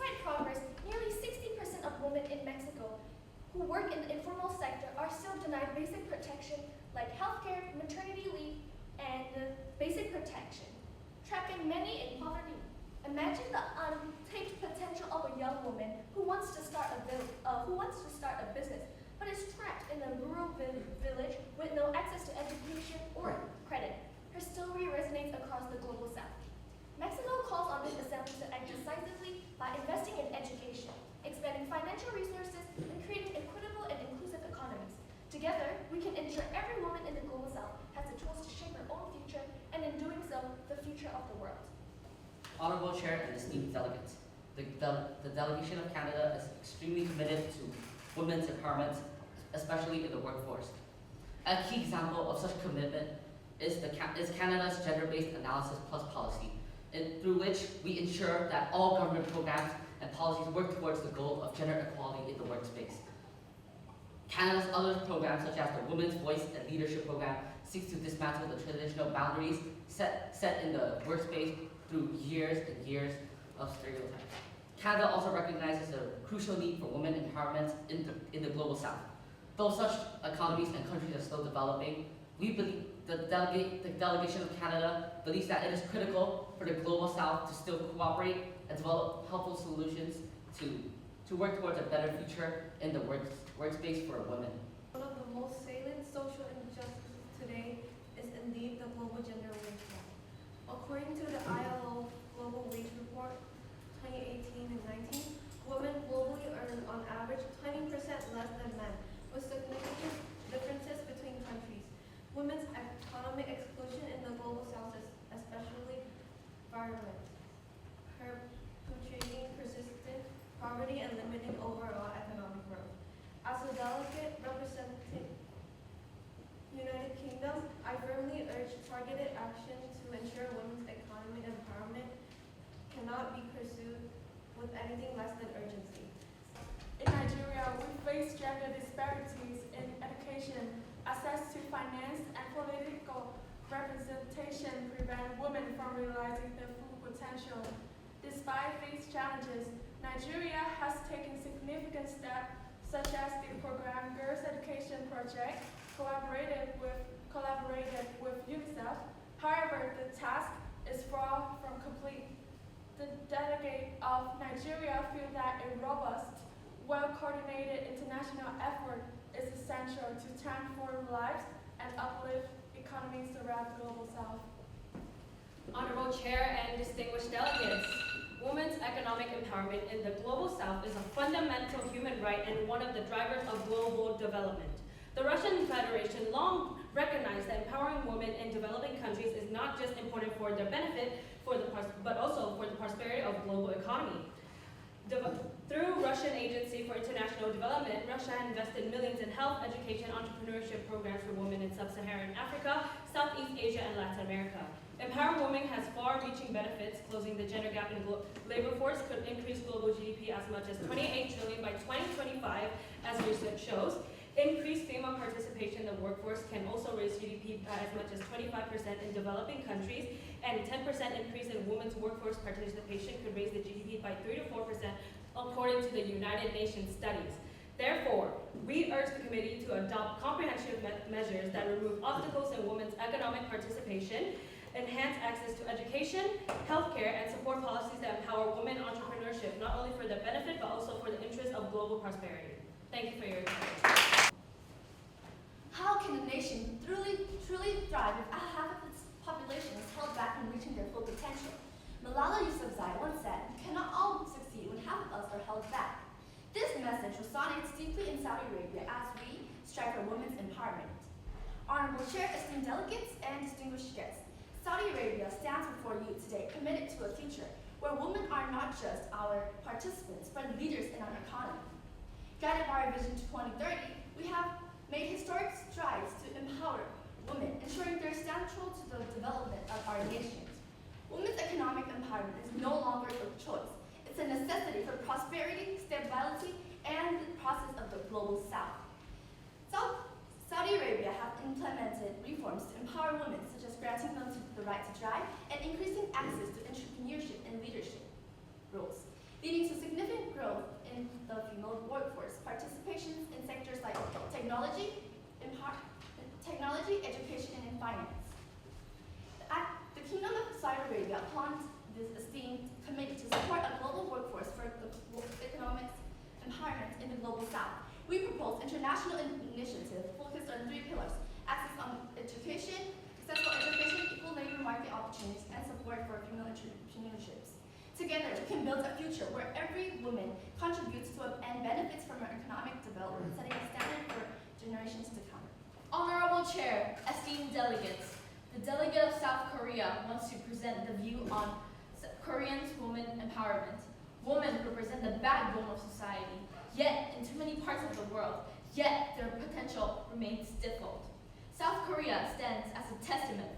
Despite progress, nearly 60% of women in Mexico who work in the informal sector are still denied basic protection like healthcare, maternity leave, and basic protection, trapping many in poverty. Imagine the untapped potential of a young woman who wants to start a business, but is trapped in a rural village with no access to education or credit. Her story resonates across the global south. Mexico calls on this assembly to act decisively by investing in education, expanding financial resources, and creating equitable and inclusive economies. Together, we can ensure every woman in the global south has the tools to shape her own future, and in doing so, the future of the world. Honorable Chair and esteemed delegates, the delegation of Canada is extremely committed to women's empowerment, especially in the workforce. A key example of such commitment is Canada's gender-based analysis plus policy, through which we ensure that all government programs and policies work towards the goal of gender equality in the workspace. Canada's other programs, such as the Women's Voice and Leadership Program, seeks to dismantle the traditional boundaries set in the workspace through years and years of stereotypes. Canada also recognizes the crucial need for women empowerment in the global south. Though such economies and countries are still developing, we believe the delegation of Canada believes that it is critical for the global south to still cooperate and develop helpful solutions to work towards a better future in the workspace for women. One of the most salient social injustices today is indeed the global gender wage gap. According to the ILO Global Wage Report 2018 and 19, women globally earn on average 20% less than men, with significant differences between countries. Women's economic exclusion in the global south is especially virulent, perpetuating persistent poverty and limiting overall economic growth. As a delegate representing United Kingdom, I firmly urge targeted action to ensure women's economic empowerment cannot be pursued with anything less than urgency. In Nigeria, we face gender disparities in education, access to finance, and political representation prevent women from realizing their full potential. Despite these challenges, Nigeria has taken significant steps such as the program Girls Education Project, collaborated with UNICEF. However, the task is far from complete. The delegate of Nigeria feel that a robust, well-coordinated international effort is essential to transform lives and uplift economies around the global south. Honorable Chair and distinguished delegates, women's economic empowerment in the global south is a fundamental human right and one of the drivers of global development. The Russian Federation long recognized that empowering women in developing countries is not just important for their benefit, but also for the prosperity of global economy. Through Russian Agency for International Development, Russia invested millions in health, education, entrepreneurship programs for women in sub-Saharan Africa, Southeast Asia, and Latin America. Empowering women has far-reaching benefits. Closing the gender gap in the labor force could increase global GDP as much as $28 trillion by 2025, as research shows. Increased female participation in the workforce can also raise GDP by as much as 25% in developing countries, and 10% increase in women's workforce participation could raise the GDP by 3 to 4%, according to the United Nations studies. Therefore, we urge the committee to adopt comprehensive measures that remove obstacles in women's economic participation, enhance access to education, healthcare, and support policies that empower women entrepreneurship, not only for their benefit, but also for the interest of global prosperity. Thank you for your attention. How can a nation truly thrive if half of its population is held back from reaching their full potential? Malala Yousafzai once said, "We cannot all succeed when half of us are held back." This message resonates deeply in Saudi Arabia as we strive for women's empowerment. Honorable Chair, esteemed delegates, and distinguished guests, Saudi Arabia stands before you today committed to a future where women are not just our participants, but leaders in our economy. Guided by our Vision 2030, we have made historic strides to empower women, ensuring they're central to the development of our nations. Women's economic empowerment is no longer a choice. It's a necessity for prosperity, stability, and the process of the global south. Saudi Arabia has implemented reforms to empower women, such as granting them the right to drive and increasing access to entrepreneurship and leadership roles, leading to significant finance. The Kingdom of Saudi Arabia, upon this esteemed commitment to support a global workforce for the economic empowerment in the global south, we propose international initiative focused on 3 pillars: access on education, accessible education, equal labor market opportunities, and support for female entrepreneurships. Together, we can build a future where every woman contributes to and benefits from our economic development, setting a standard for generations to come. Honorable Chair, esteemed delegates, the delegate of South Korea wants to present the view on Koreans' women empowerment. Women represent the backbone of society, yet in too many parts of the world, yet their potential remains stifled. South Korea stands as a testament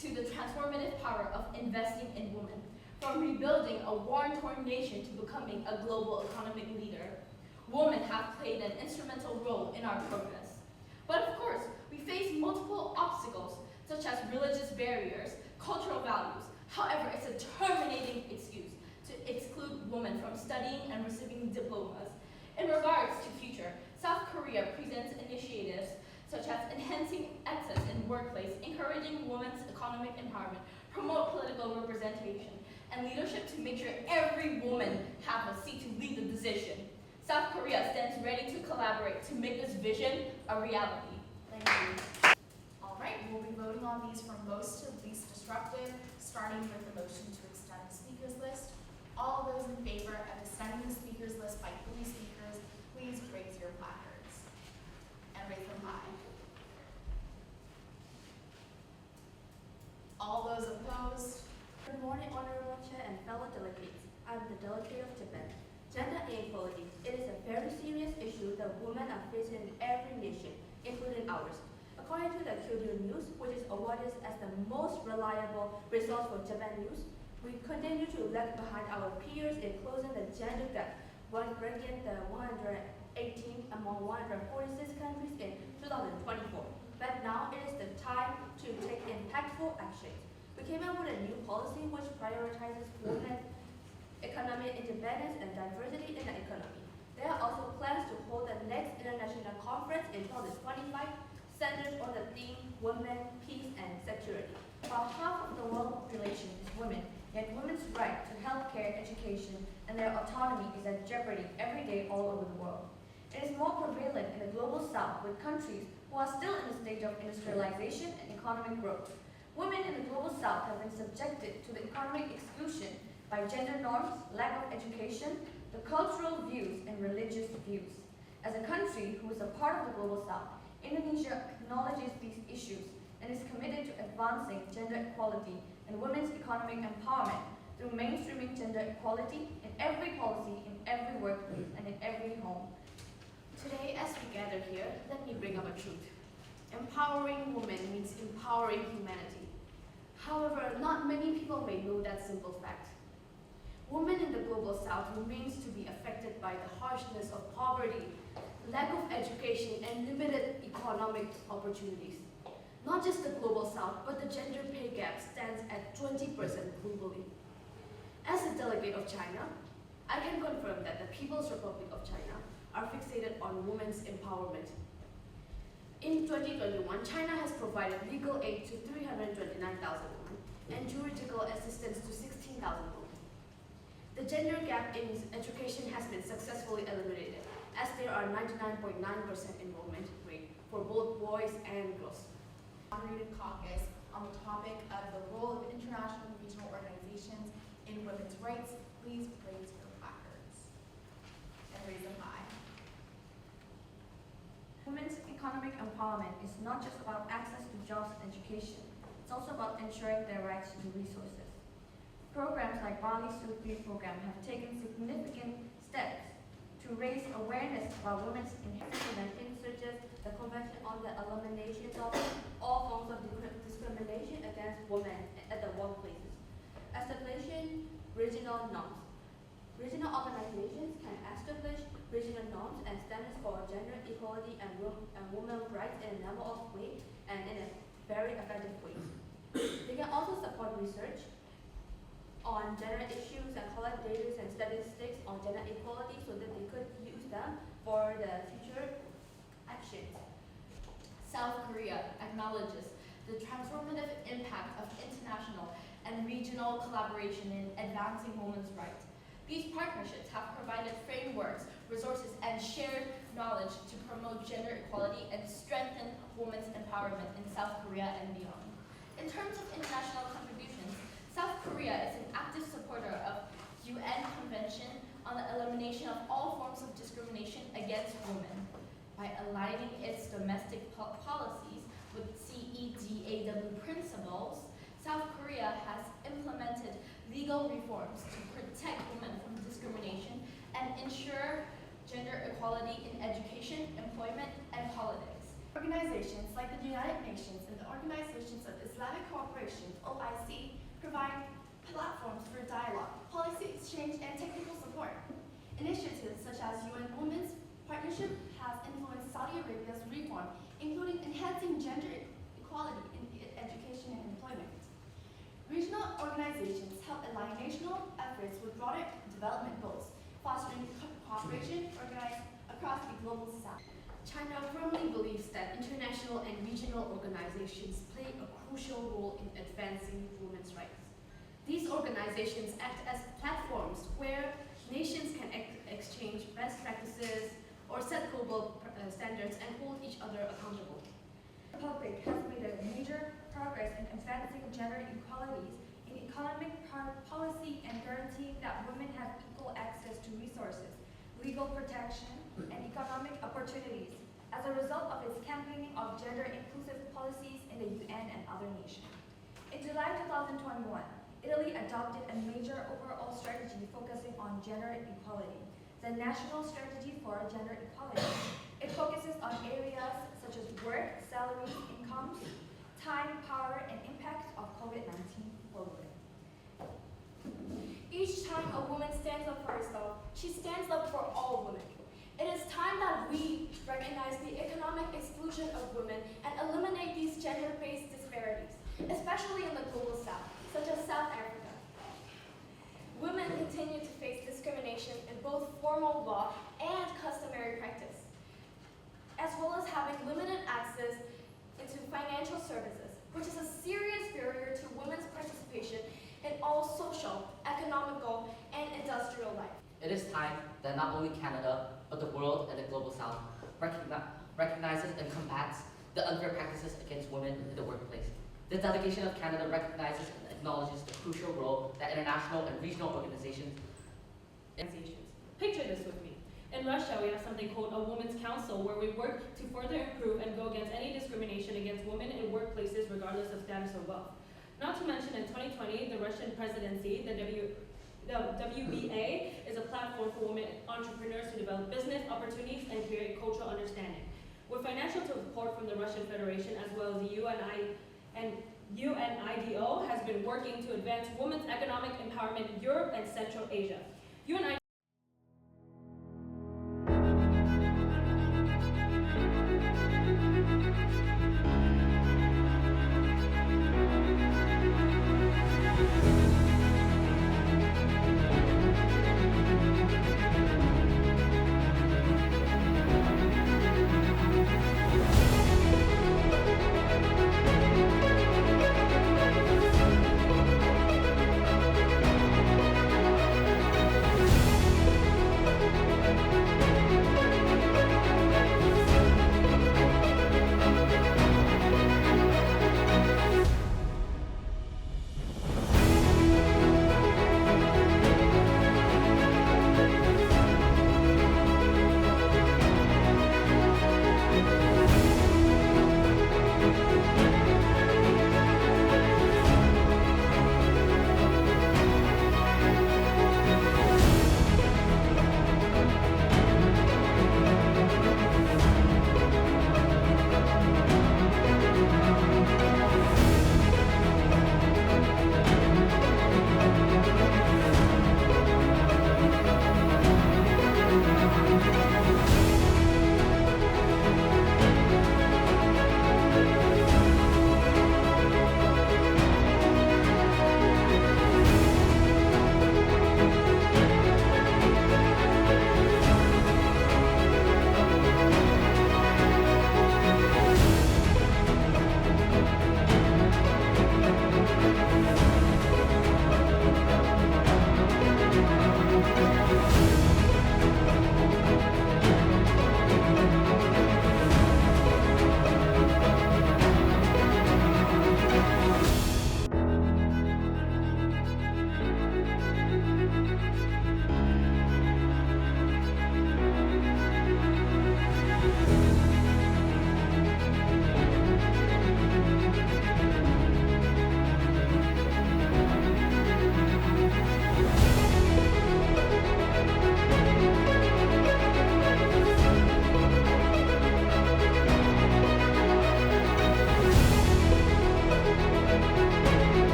to the transformative power of investing in women, from rebuilding a war-torn nation to becoming a global economic leader. Women have played an instrumental role in our progress. But of course, we face multiple obstacles, such as religious barriers, cultural values. However, it's a terminating excuse to exclude women from studying and receiving diplomas. In regards to future, South Korea presents initiatives such as enhancing access in workplace, encouraging women's economic empowerment, promote political representation, and leadership to make sure every woman has a seat to lead the decision. South Korea stands ready to collaborate to make this vision a reality. Thank you. All right, we'll be voting on these from most to least disruptive, starting with the motion to extend the speakers list. All those in favor of extending the speakers list by 3 speakers, please raise your placards and raise them high. All those opposed? Good morning, Honorable Chair and fellow delegates. I'm the delegate of Japan. Gender inequality. It is a very serious issue that women are facing in every nation, including ours. According to the Kyodo News, which is awarded as the most reliable resource for Japan news, we continue to lag behind our peers in closing the gender gap, ranking the 118th among 146 countries in 2024. But now it is the time to take impactful actions. We came up with a new policy which prioritizes women's economic independence and diversity in the economy. There are also plans to hold the next international conference in 2025 centered on the theme Women, Peace, and Security. While half of the world population is women, yet women's right to healthcare, education, and their autonomy is at jeopardy every day all over the world. It is more prevalent in the global south, with countries who are still in the stage of industrialization and economic growth. Women in the global south have been subjected to the economic exclusion by gender norms, lack of education, the cultural views, and religious views. As a country who is a part of the global south, Indonesia acknowledges these issues and is committed to advancing gender equality and women's economic empowerment through mainstreaming gender equality in every policy, in every workplace, and in every home. Today, as we gather here, let me bring up a truth. Empowering women means empowering humanity. However, not many people may know that simple fact. Women in the global south remains to be affected by the harshness of poverty, lack of education, and limited economic opportunities. Not just the global south, but the gender pay gap stands at 20% globally. As a delegate of China, I can confirm that the People's Republic of China are fixated on women's empowerment. In 2021, China has provided legal aid to 329,000 women and juridical assistance to 16,000 women. The gender gap in education has been successfully eliminated, as there are 99.9% enrollment rate for both boys and girls. Moderated caucus on the topic of the role of international and regional organizations in women's rights. Please raise your placards and raise them high. Women's economic empowerment is not just about access to jobs and education. It's also about ensuring their rights to resources. Programs like Bali Sukri program have taken significant steps to raise awareness about women's implementing, such as the Convention on the Elimination of all forms of discrimination against women at the workplaces. Establishing regional norms. Regional organizations can establish regional norms and standards for gender equality and women's rights in a number of ways and in a very effective way. They can also support research on gender issues and collect data and statistics on gender equality so that they could use them for the future actions. South Korea acknowledges the transformative impact of international and regional collaboration in advancing women's rights. These partnerships have provided frameworks, resources, and shared knowledge to promote gender equality and strengthen women's empowerment in South Korea and beyond. In terms of international contributions, South Korea is an active supporter of UN Convention on the Elimination of All Forms of Discrimination Against Women. By aligning its domestic policies with CEDAW principles, South Korea has implemented legal reforms to protect women from discrimination and ensure gender equality in education, employment, and politics. Organizations like the United Nations and the Organizations of Islamic Cooperation, OIC, provide platforms for dialogue, policy exchange, and technical support. Initiatives such as UN Women's Partnership has influenced Saudi Arabia's reform, including enhancing gender equality in education and employment. Regional organizations help align national efforts with broader development goals, fostering cooperation organized across the global south. China firmly believes that international and regional organizations play a crucial role in advancing women's rights. These organizations act as platforms where nations can exchange best practices or set global standards and hold each other accountable. The Republic has made a major progress in advancing gender equalities in economic policy and guaranteeing that women have equal access to resources, legal protection, and economic opportunities as a result of its campaigning of gender-inclusive policies in the UN and other nations. In July 2021, Italy adopted a major overall strategy focusing on gender equality, the National Strategy for Gender Equality. It focuses on areas such as work, salaries, incomes, time, power, and impact of COVID-19 for women. Each time a woman stands up for herself, she stands up for all women. It is time that we recognize the economic exclusion of women and eliminate these gender-based disparities, especially in the global south, such as South Africa. Women continue to face discrimination in both formal law and customary practice, as well as having limited access into financial services, which is a serious barrier to women's participation in all social, economical, and industrial life. It is time that not only Canada, but the world and the global south recognizes and combats the unfair practices against women in the workplace. The delegation of Canada recognizes and acknowledges the crucial role that international and regional organizations. Picture this with me. In Russia, we have something called a Women's Council, where we work to further improve and go against any discrimination against women in workplaces regardless of status or wealth. Not to mention, in 2020, the Russian presidency, the WBA, is a platform for women entrepreneurs to develop business opportunities and create cultural understanding. With financial support from the Russian Federation as well as the UNIDO has been working to advance women's economic empowerment in Europe and Central Asia.